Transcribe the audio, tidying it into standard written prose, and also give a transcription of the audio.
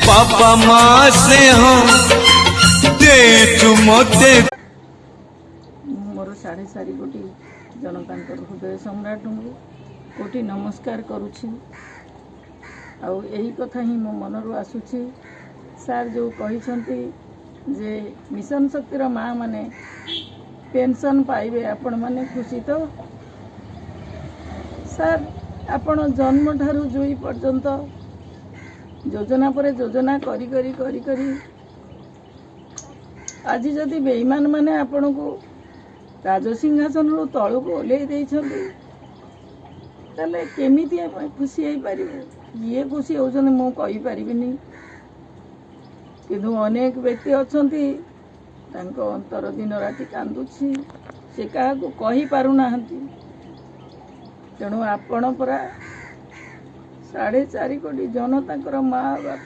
बापा माँ से हम दे तू मते मोर 4.5 कोटी जनता हृदय सम्राट कोटी नमस्कार करुछि। आउ यही कथा ही मो मनरू आसुछि। सार जो कहिसंती जे मिशन शक्तिर माँ माने पेंशन पाइबे आपण माने खुशी तो सार आपण जन्म ठारू जुई पर्यंत योजना पर योजना करी करी करी करी आज जदि बेईमान माने आपण को राजसिंहासन रु तलू को ओल्हे देइछंती ताले केमिति खुशी हो पार ये खुशी होचंदी मु कहि परिबिनी। किंतु अनेक व्यक्ति अछंती तांको अंतर दिन राति कांदुछि से क्या कहि पारुनाहंती। तेणु आपण परा 4.5 कोटी जनता माँ बाप